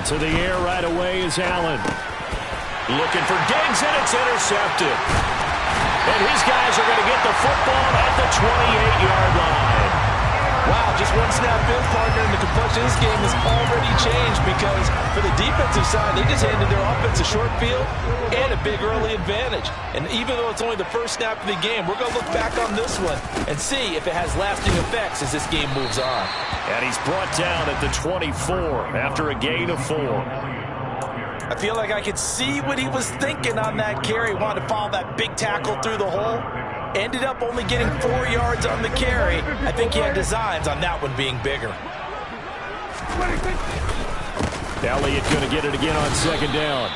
To the air right away is Allen. Looking for Diggs, and it's intercepted. And his guys are going to get the football at the 28-yard line. Wow, just one snap in, partner, and the complexion of this game has already changed because for the defensive side, they just handed their offense a short field and a big early advantage. And even though it's only the first snap of the game, we're going to look back on this one and see if it has lasting effects as this game moves on. And he's brought down at the 24 after a gain of 4. I feel like I could see what he was thinking on that carry. Wanted to follow that big tackle through the hole. Ended up only getting 4 yards on the carry. I think he had designs on that one being bigger. Elliott going to get it again on second down.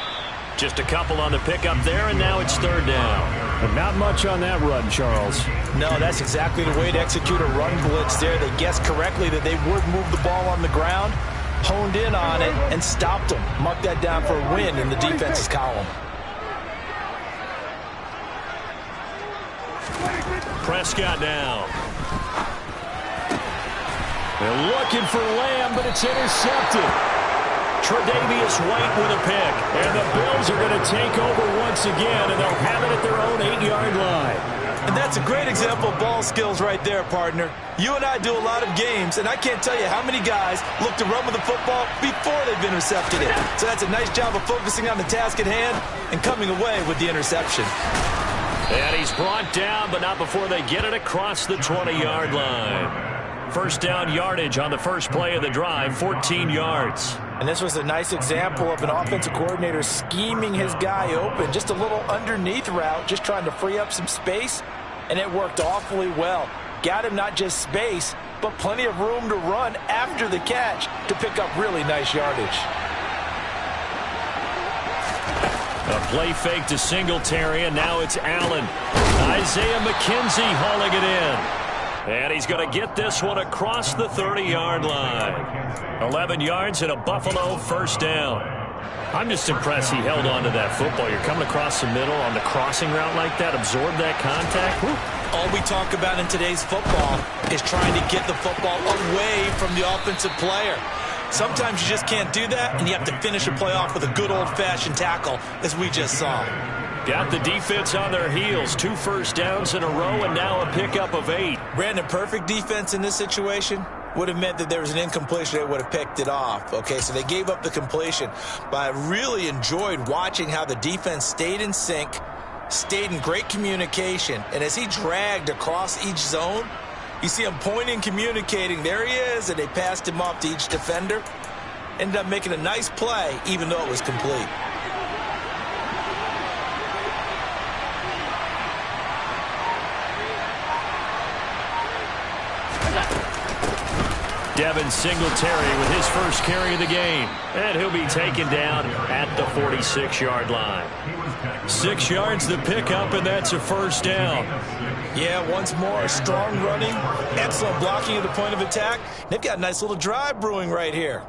Just a couple on the pickup there, and now it's third down. But not much on that run, Charles. No, that's exactly the way to execute a run blitz there. They guessed correctly that they would move the ball on the ground, honed in on it, and stopped them. Mark that down for a win in the defense's column. Prescott now. They're looking for Lamb, but it's intercepted. Tre'Davious White with a pick. And the Bills are going to take over once again, and they'll have it at their own 8-yard line. And that's a great example of ball skills right there, partner. You and I do a lot of games, and I can't tell you how many guys look to run with the football before they've intercepted it. So that's a nice job of focusing on the task at hand and coming away with the interception. And he's brought down, but not before they get it across the 20-yard line. First down yardage on the first play of the drive, 14 yards. And this was a nice example of an offensive coordinator scheming his guy open. Just a little underneath route, just trying to free up some space, and it worked awfully well. Got him not just space, but plenty of room to run after the catch to pick up really nice yardage. A play fake to Singletary, and now it's Allen. Isaiah McKenzie hauling it in. And he's going to get this one across the 30-yard line. 11 yards and a Buffalo first down. I'm just impressed he held on to that football. You're coming across the middle on the crossing route like that, absorb that contact. Woo. All we talk about in today's football is trying to get the football away from the offensive player. Sometimes you just can't do that, and you have to finish a play off with a good old-fashioned tackle, as we just saw. Got the defense on their heels. 2 first downs in a row, and now a pickup of 8. Brandon, perfect defense in this situation would have meant that there was an incompletion. They would have picked it off. Okay, so they gave up the completion. But I really enjoyed watching how the defense stayed in sync, stayed in great communication, and as he dragged across each zone, you see him pointing, communicating. There he is, and they passed him off to each defender. Ended up making a nice play, even though it was complete. Devin Singletary with his first carry of the game. And he'll be taken down at the 46-yard line. 6 yards to pick up, and that's a first down. Yeah, once more, strong running, excellent blocking at the point of attack. They've got a nice little drive brewing right here.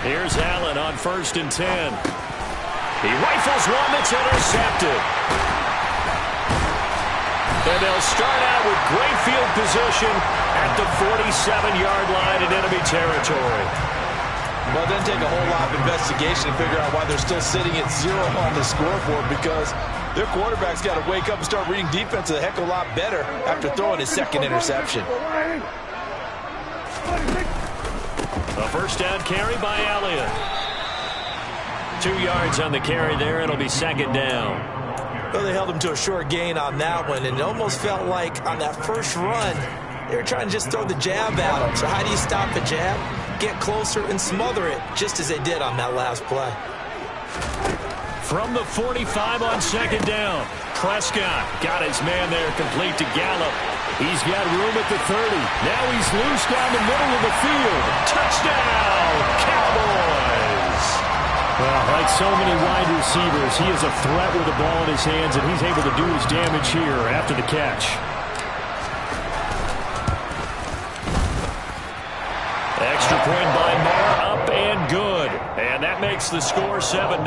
Here's Allen on 1st and 10. He rifles one that's intercepted. And they'll start out with great field position at the 47-yard line in enemy territory. Well, it doesn't take a whole lot of investigation to figure out why they're still sitting at 0 on the scoreboard, because their quarterback's got to wake up and start reading defense a heck of a lot better after throwing his second interception. A first down carry by Elliott. 2 yards on the carry there. It'll be second down. Well, they held him to a short gain on that one, and it almost felt like on that first run, they were trying to just throw the jab at him. So how do you stop the jab? Get closer and smother it, just as they did on that last play. From the 45 on second down, Prescott got his man there, complete to Gallup. He's got room at the 30. Now he's loose down the middle of the field. Touchdown, Cowboys! Well, like so many wide receivers, he is a threat with the ball in his hands, and he's able to do his damage here after the catch. Extra point by Marr, up and good. And that makes the score 7-0.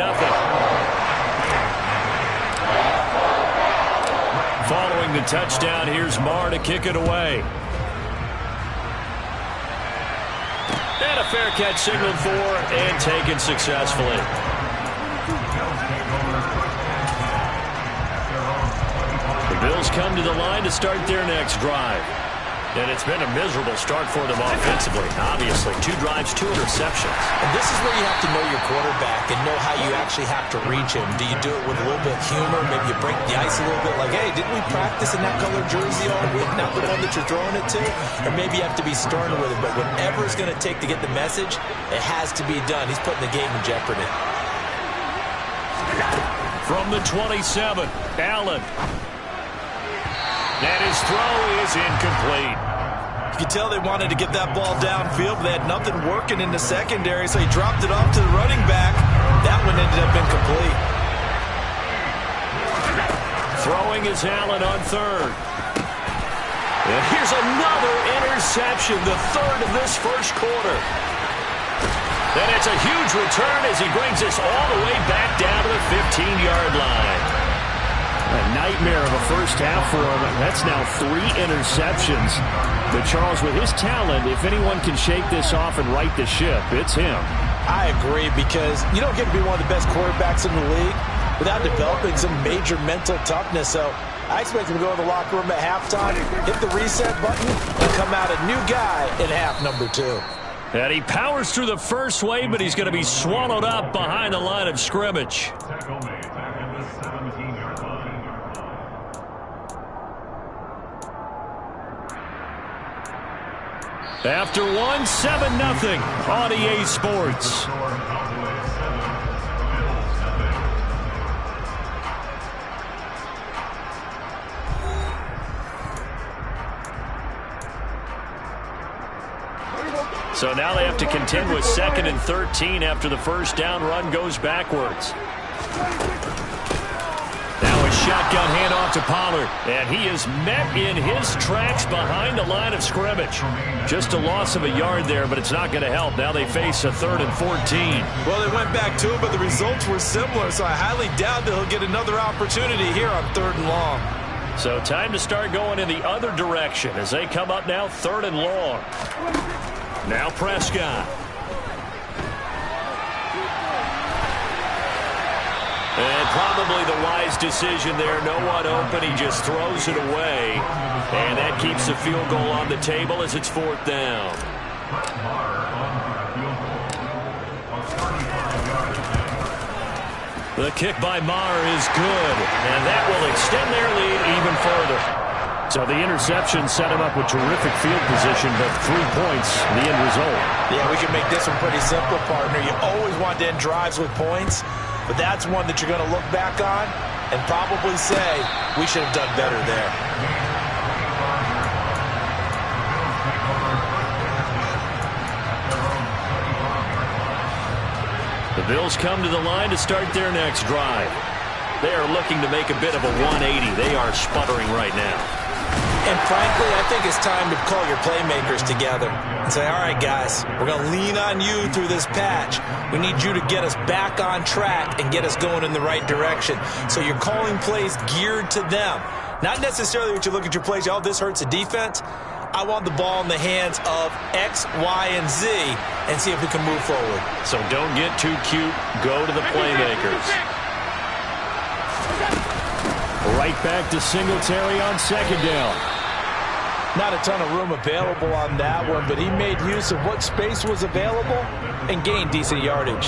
Following the touchdown, here's Marr to kick it away. And a fair catch signaled for and taken successfully. The Bills come to the line to start their next drive. And it's been a miserable start for them offensively. Obviously, 2 drives, 2 interceptions. And this is where you have to know your quarterback and know how you actually have to reach him. Do you do it with a little bit of humor? Maybe you break the ice a little bit, like, hey, didn't we practice in that color jersey all week? Not the one that you're throwing it to? Or maybe you have to be stern with it. But whatever it's going to take to get the message, it has to be done. He's putting the game in jeopardy. From the 27, Allen. And his throw is incomplete. You could tell they wanted to get that ball downfield, but they had nothing working in the secondary, so he dropped it off to the running back. That one ended up incomplete. Throwing is Allen on third. And here's another interception, the third of this first quarter. And it's a huge return as he brings us all the way back down to the 15-yard line. A nightmare of a first half for him. That's now 3 interceptions. But Charles, with his talent, if anyone can shake this off and right the ship, it's him. I agree, because you don't get to be one of the best quarterbacks in the league without developing some major mental toughness. So I expect him to go in the locker room at halftime, hit the reset button, and come out a new guy in half number 2. And he powers through the first wave, but he's going to be swallowed up behind the line of scrimmage. After one, 7-0 on EA Sports. So now they have to contend with 2nd and 13 after the first down run goes backwards. Now a shotgun handoff to Pollard, and he is met in his tracks behind the line of scrimmage. Just a loss of a yard there, but it's not going to help. Now they face a 3rd and 14. Well, they went back to it, but the results were similar, so I highly doubt that he'll get another opportunity here on 3rd and long. So time to start going in the other direction as they come up now 3rd and long. Now Prescott. And probably the wise decision there. No one open. He just throws it away. And that keeps the field goal on the table as it's 4th down. The kick by Marr is good. And that will extend their lead even further. So the interception set him up with terrific field position, but 3 points, the end result. Yeah, we can make this one pretty simple, partner. You always want to end drives with points. But that's one that you're going to look back on and probably say, we should have done better there. The Bills come to the line to start their next drive. They are looking to make a bit of a 180. They are sputtering right now. And frankly, I think it's time to call your playmakers together and say, all right, guys, we're going to lean on you through this patch. We need you to get us back on track and get us going in the right direction. So you're calling plays geared to them. Not necessarily what you look at your plays, oh, this hurts the defense. I want the ball in the hands of X, Y, and Z and see if we can move forward. So don't get too cute. Go to the playmakers. Right back to Singletary on second down. Not a ton of room available on that one, but he made use of what space was available and gained decent yardage.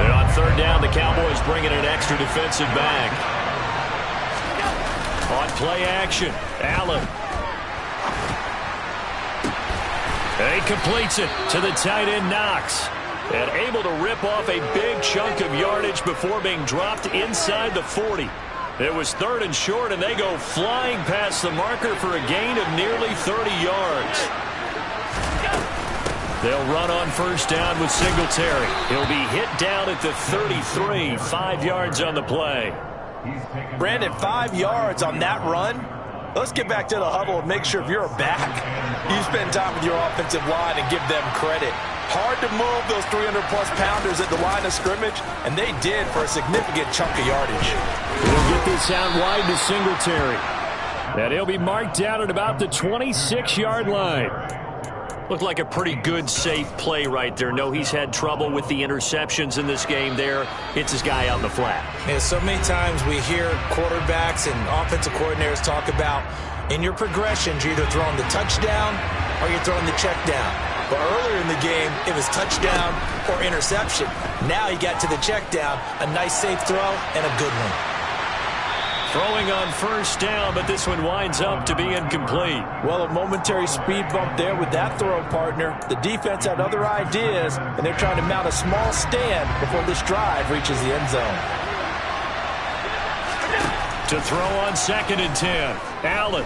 And on third down, the Cowboys bring in an extra defensive back. On play action, Allen. And he completes it to the tight end, Knox. And able to rip off a big chunk of yardage before being dropped inside the 40. It was third and short, and they go flying past the marker for a gain of nearly 30 yards. They'll run on first down with Singletary. He'll be hit down at the 33, 5 yards on the play. Brandon, 5 yards on that run. Let's get back to the huddle and make sure if you're a back, you spend time with your offensive line and give them credit. Hard to move those 300-plus pounders at the line of scrimmage, and they did for a significant chunk of yardage. We'll get this out wide to Singletary. And he'll be marked down at about the 26-yard line. Looked like a pretty good, safe play right there. No, he's had trouble with the interceptions in this game there. Hits his guy out in the flat. Yeah, so many times we hear quarterbacks and offensive coordinators talk about in your progressions, you're either throwing the touchdown or you're throwing the check down. But earlier in the game, it was touchdown or interception. Now he got to the check down, a nice safe throw and a good one. Throwing on first down, but this one winds up to be incomplete. Well, a momentary speed bump there with that throw, partner. The defense had other ideas, and they're trying to mount a small stand before this drive reaches the end zone. To throw on second and 10, Allen.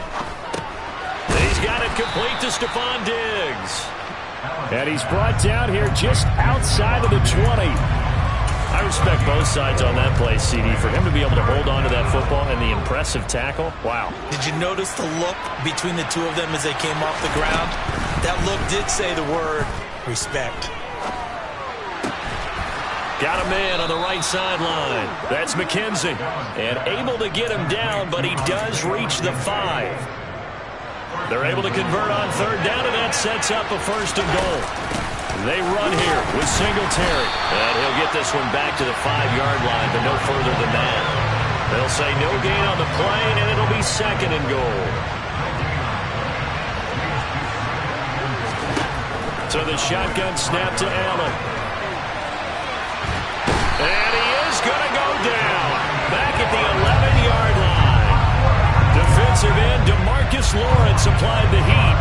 He's got it complete to Stephon Diggs. And he's brought down here just outside of the 20. I respect both sides on that play, CD. For him to be able to hold on to that football and the impressive tackle, wow. Did you notice the look between the two of them as they came off the ground? That look did say the word respect. Got a man on the right sideline. That's McKenzie. And able to get him down, but he does reach the 5. They're able to convert on third down, and that sets up a first and goal. They run here with Singletary. And he'll get this one back to the 5-yard line, but no further than that. They'll say no gain on the play, and it'll be second and goal. So the shotgun snap to Allen. And he is going to go down. Back at the 11-yard line. Defensive end DeMarcus Lawrence applied the heat.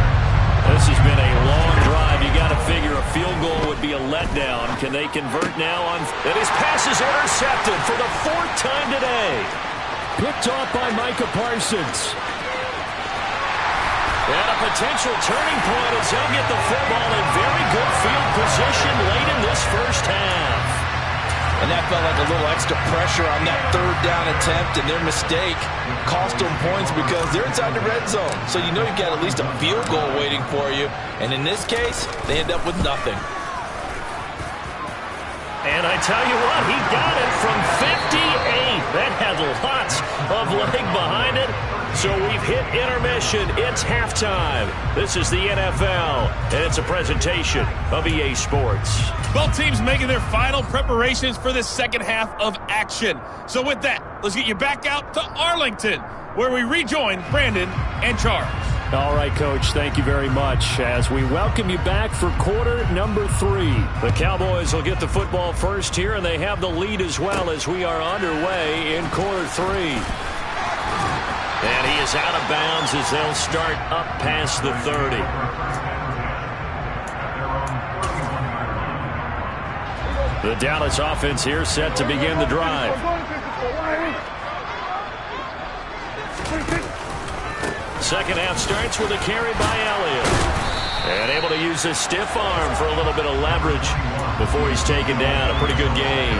This has been a long drive. You got to figure a field goal would be a letdown. Can they convert now on? And his pass is intercepted for the 4th time today. Picked off by Micah Parsons. And a potential turning point as they'll get the football in very good field position late in this first half. And that felt like a little extra pressure on that third down attempt, and their mistake cost them points because they're inside the red zone. So you know you've got at least a field goal waiting for you. And in this case, they end up with nothing. And I tell you what, he got it from 58. That had lots of leg behind it. So we've hit intermission. It's halftime. This is the NFL, and it's a presentation of EA Sports. Both teams making their final preparations for the second half of action. So with that, let's get you back out to Arlington, where we rejoin Brandon and Charles. All right, Coach, thank you very much as we welcome you back for quarter number 3. The Cowboys will get the football first here, and they have the lead as well as we are underway in quarter 3. And he is out of bounds as they'll start up past the 30. The Dallas offense here set to begin the drive. Second half starts with a carry by Elliott. And able to use his stiff arm for a little bit of leverage before he's taken down. A pretty good gain.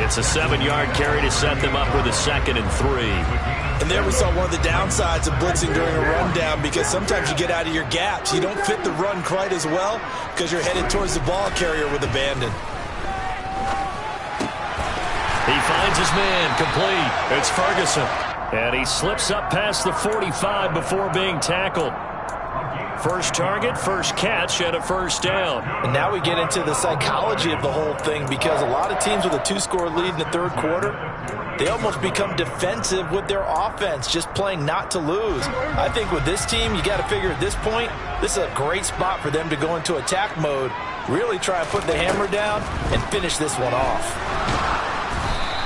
It's a 7-yard carry to set them up with a 2nd and 3. And there we saw one of the downsides of blitzing during a rundown, because sometimes you get out of your gaps. You don't fit the run quite as well because you're headed towards the ball carrier with abandon. He finds his man complete. It's Ferguson. And he slips up past the 45 before being tackled. First target, first catch, and a first down. And now we get into the psychology of the whole thing, because a lot of teams with a 2-score lead in the third quarter, they almost become defensive with their offense, just playing not to lose. I think with this team, you got to figure at this point, this is a great spot for them to go into attack mode, really try and put the hammer down and finish this one off.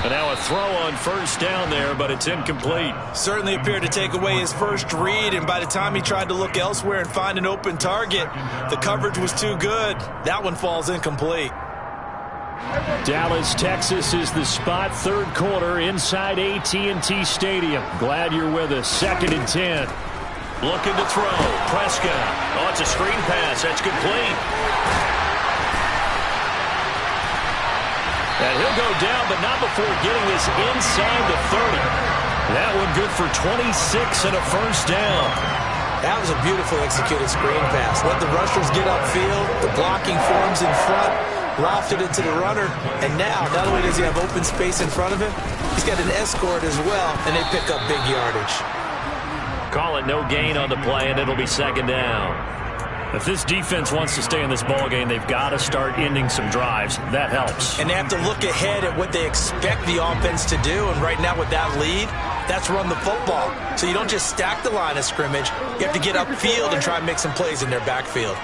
And now a throw on first down there, but it's incomplete. Certainly appeared to take away his first read, and by the time he tried to look elsewhere and find an open target, the coverage was too good. That one falls incomplete. Dallas, Texas is the spot. Third quarter inside AT&T Stadium. Glad you're with us. 2nd and 10. Looking to throw. Prescott. Oh, it's a screen pass. That's complete. And he'll go down, but not before getting this inside the 30. That one good for 26 and a first down. That was a beautifully executed screen pass. Let the rushers get upfield. The blocking forms in front. Lofted it to the runner. And now, not only does he have open space in front of him, he's got an escort as well, and they pick up big yardage. Call it no gain on the play, and it'll be 2nd down. If this defense wants to stay in this ballgame, they've got to start ending some drives. That helps. And they have to look ahead at what they expect the offense to do. And right now with that lead, that's run the football. So you don't just stack the line of scrimmage. You have to get upfield and try and make some plays in their backfield.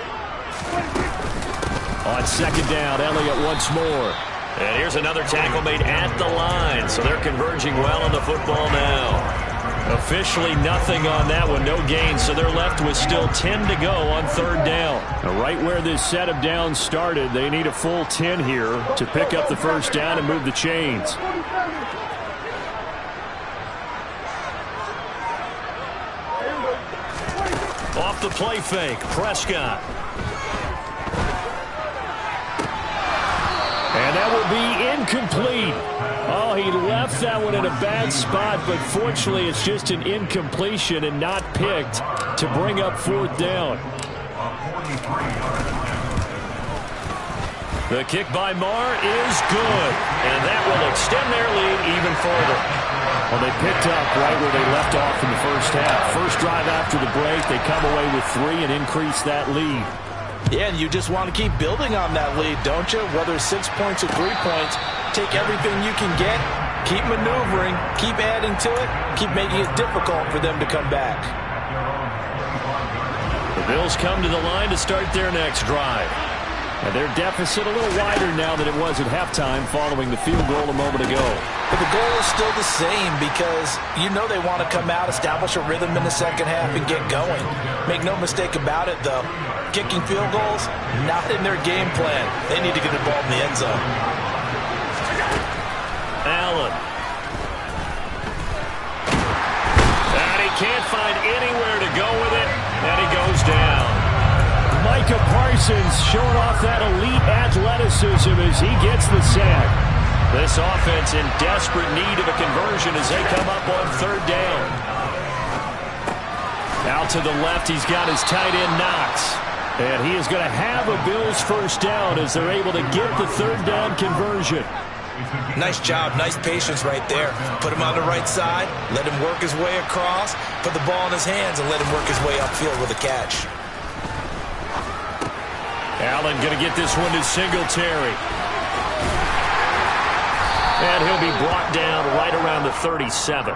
On 2nd down, Elliott once more. And here's another tackle made at the line. So they're converging well on the football now. Officially nothing on that one, no gain, so they're left with still 10 to go on 3rd down. Now, right where this set of downs started, they need a full 10 here to pick up the first down and move the chains. Off the play fake, Prescott. And that will be incomplete. Oh, he left that one in a bad spot, but fortunately it's just an incompletion and not picked to bring up 4th down. The kick by Marr is good, and that will extend their lead even further. Well, they picked up right where they left off in the first half. First drive after the break, they come away with 3 and increase that lead. Yeah, and you just want to keep building on that lead, don't you? Whether it's 6 points or 3 points, take everything you can get, keep maneuvering, keep adding to it, keep making it difficult for them to come back. The Bills come to the line to start their next drive. And their deficit a little wider now than it was at halftime following the field goal a moment ago. But the goal is still the same, because you know they want to come out, establish a rhythm in the second half, and get going. Make no mistake about it, though. Kicking field goals, not in their game plan. They need to get involved in the end zone. Allen. And he can't find anywhere to go with it, and he goes down. Micah Parsons showing off that elite athleticism as he gets the sack. This offense in desperate need of a conversion as they come up on 3rd down. Out to the left, he's got his tight end Knox. And he is going to have a Bills first down as they're able to get the 3rd down conversion. Nice job, nice patience right there. Put him on the right side, let him work his way across, put the ball in his hands, and let him work his way upfield with a catch. Allen going to get this one to Singletary. And he'll be brought down right around the 37.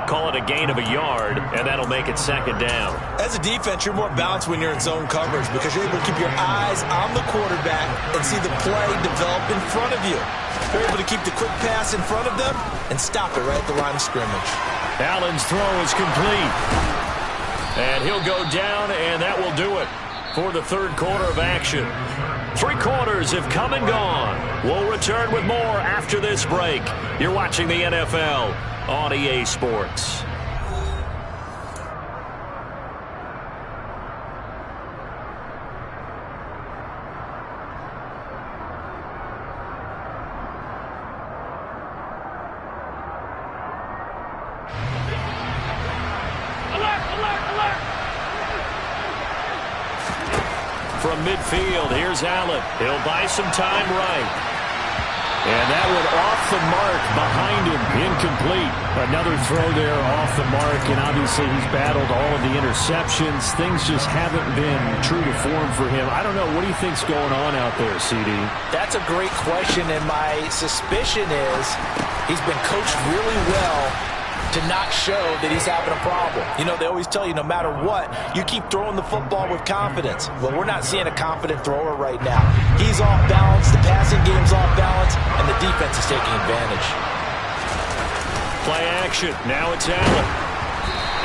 Call it a gain of a yard, and that'll make it 2nd down. As a defense, you're more balanced when you're in zone coverage because you're able to keep your eyes on the quarterback and see the play develop in front of you. You're able to keep the quick pass in front of them and stop it right at the line of scrimmage. Allen's throw is complete. And he'll go down, and that will do it for the 3rd quarter of action. 3 quarters have come and gone. We'll return with more after this break. You're watching the NFL on EA Sports. From midfield, here's Allen. He'll buy some time right. And that one off the mark behind him, incomplete. Another throw there off the mark, and obviously he's battled all of the interceptions. Things just haven't been true to form for him. I don't know, what do you think's going on out there, CD? That's a great question, and my suspicion is he's been coached really well to not show that he's having a problem. You know, they always tell you no matter what, you keep throwing the football with confidence. Well, we're not seeing a confident thrower right now. He's off balance, the passing game's off balance, and the defense is taking advantage. Play action. Now it's Allen.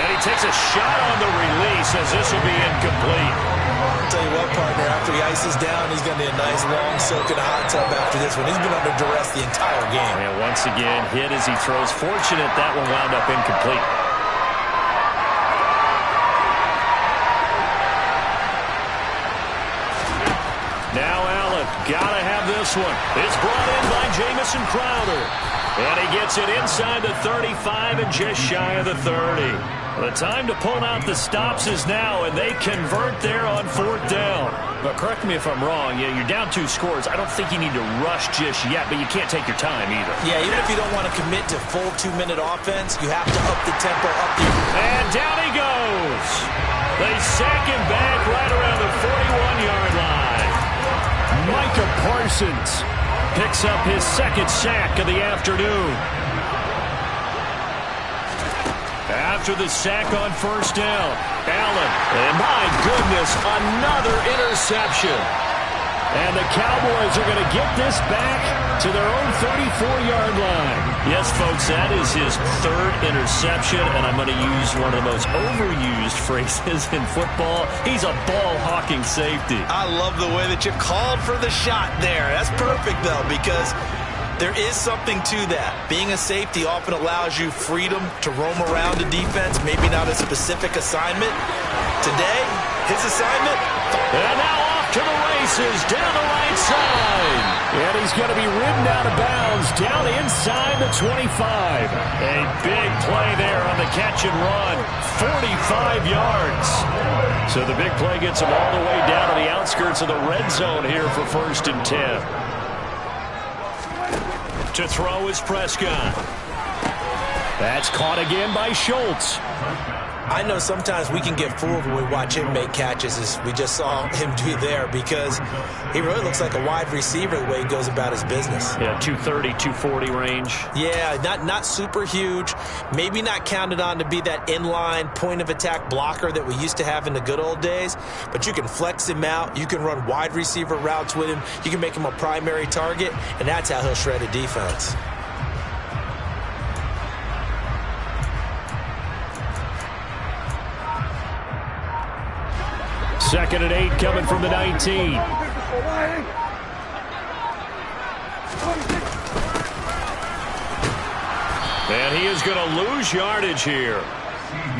And he takes a shot on the release as this will be incomplete. I'll tell you what, partner, after he ices down, he's going to need a nice long soak in a hot tub after this one. He's been under duress the entire game. And once again, hit as he throws. Fortunate that one wound up incomplete. Now Allen, gotta have this one. It's brought in by Jamison Crowder. And he gets it inside the 35 and just shy of the 30. The time to pull out the stops is now, and they convert there on 4th down. But correct me if I'm wrong, you're down 2 scores. I don't think you need to rush just yet, but you can't take your time either. Yeah, even if you don't want to commit to full 2-minute offense, you have to up the tempo, up the... And down he goes. They sack him back right around the 41-yard line. Micah Parsons picks up his 2nd sack of the afternoon. After the sack on 1st down, Allen, and my goodness, another interception. And the Cowboys are going to get this back to their own 34-yard line. Yes, folks, that is his 3rd interception, and I'm going to use one of the most overused phrases in football. He's a ball-hawking safety. I love the way that you called for the shot there. That's perfect, though, because there is something to that. Being a safety often allows you freedom to roam around the defense, maybe not a specific assignment. Today, his assignment... And now off to the races, down the right side. And he's going to be ridden out of bounds, down inside the 25. A big play there on the catch and run, 45 yards. So the big play gets him all the way down to the outskirts of the red zone here for 1st and 10. To throw is Prescott. That's caught again by Schultz. I know sometimes we can get fooled when we watch him make catches, as we just saw him do there, because he really looks like a wide receiver the way he goes about his business. Yeah, 230, 240 range. Yeah, not super huge. Maybe not counted on to be that inline point-of-attack blocker that we used to have in the good old days, but you can flex him out. You can run wide receiver routes with him. You can make him a primary target, and that's how he'll shred a defense. Second and 8 coming from the 19. And he is going to lose yardage here.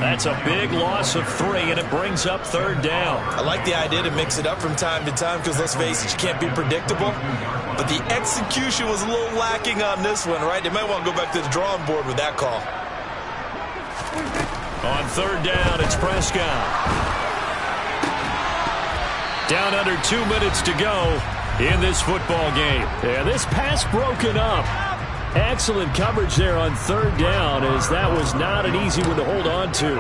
That's a big loss of 3, and it brings up 3rd down. I like the idea to mix it up from time to time because, let's face it, you can't be predictable. But the execution was a little lacking on this one, right? They might want to go back to the drawing board with that call. On 3rd down, it's Prescott. Down under 2 minutes to go in this football game. And this pass broken up. Excellent coverage there on 3rd down, as that was not an easy one to hold on to.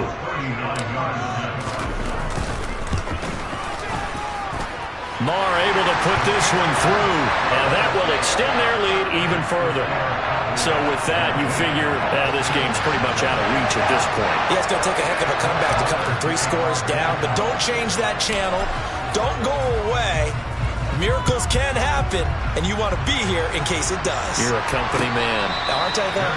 Marr able to put this one through, and that will extend their lead even further. So with that, you figure this game's pretty much out of reach at this point. Yeah, it's going to take a heck of a comeback to come from 3 scores down, but don't change that channel. Don't go away. Miracles can happen, and you want to be here in case it does. You're a company man. Aren't I, though?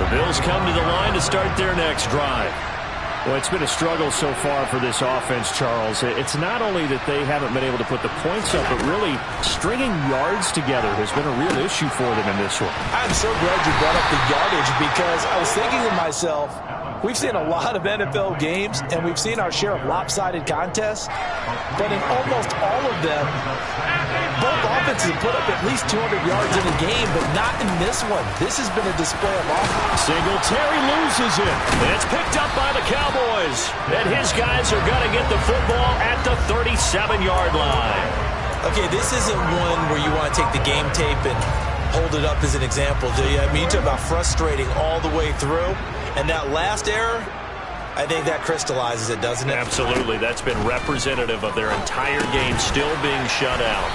The Bills come to the line to start their next drive. Well, it's been a struggle so far for this offense, Charles. It's not only that they haven't been able to put the points up, but really stringing yards together has been a real issue for them in this one. I'm so glad you brought up the yardage, because I was thinking to myself, We've seen a lot of NFL games, and we've seen our share of lopsided contests, but in almost all of them, both offenses put up at least 200 yards in a game, but not in this one. This has been a display of offense. Singletary loses it, and it's picked up by the Cowboys. And his guys are going to get the football at the 37-yard line. Okay, this isn't one where you want to take the game tape and hold it up as an example, do you? I mean, you talk about frustrating all the way through. And that last error, I think that crystallizes it, doesn't it? Absolutely. That's been representative of their entire game still being shut out.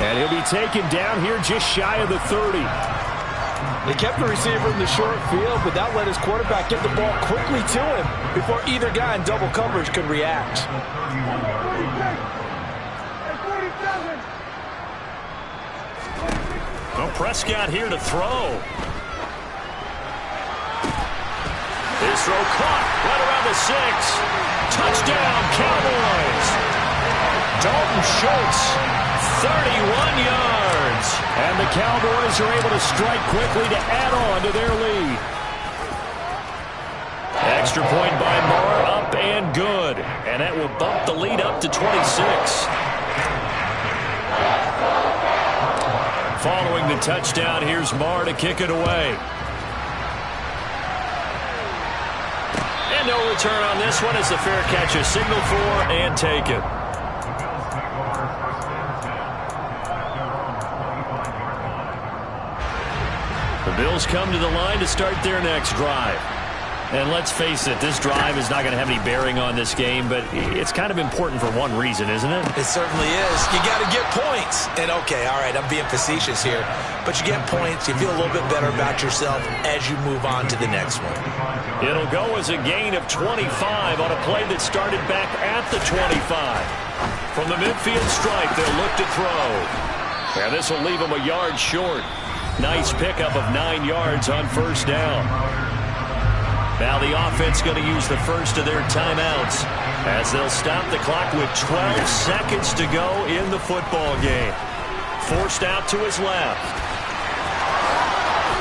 And he'll be taken down here just shy of the 30. They kept the receiver in the short field, but that let his quarterback get the ball quickly to him before either guy in double coverage could react. Well, Prescott here to throw. His throw caught right around the 6. Touchdown, Cowboys. Dalton Schultz, 31 yards. And the Cowboys are able to strike quickly to add on to their lead. Extra point by Marr, up and good. And that will bump the lead up to 26. Following the touchdown, here's Marr to kick it away. And no return on this one as the fair catch is signaled for and taken. The Bills come to the line to start their next drive. And let's face it, this drive is not going to have any bearing on this game, but it's kind of important for one reason, isn't it? It certainly is. You got to get points. And, okay, all right, I'm being facetious here, but you get points, you feel a little bit better about yourself as you move on to the next one. It'll go as a gain of 25 on a play that started back at the 25. From the midfield stripe, they'll look to throw. And this will leave them a yard short. Nice pickup of 9 yards on first down. Now the offense going to use the first of their timeouts as they'll stop the clock with 12 seconds to go in the football game. Forced out to his left.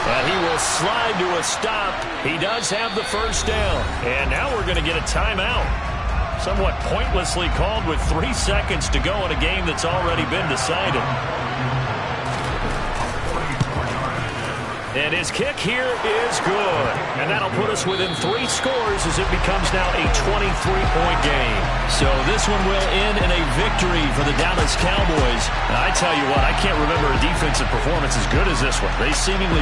And he will slide to a stop. He does have the first down. And now we're going to get a timeout. Somewhat pointlessly called with 3 seconds to go in a game that's already been decided. And his kick here is good. And that'll put us within 3 scores as it becomes now a 23-point game. So this one will end in a victory for the Dallas Cowboys. And I tell you what, I can't remember a defensive performance as good as this one. They seemingly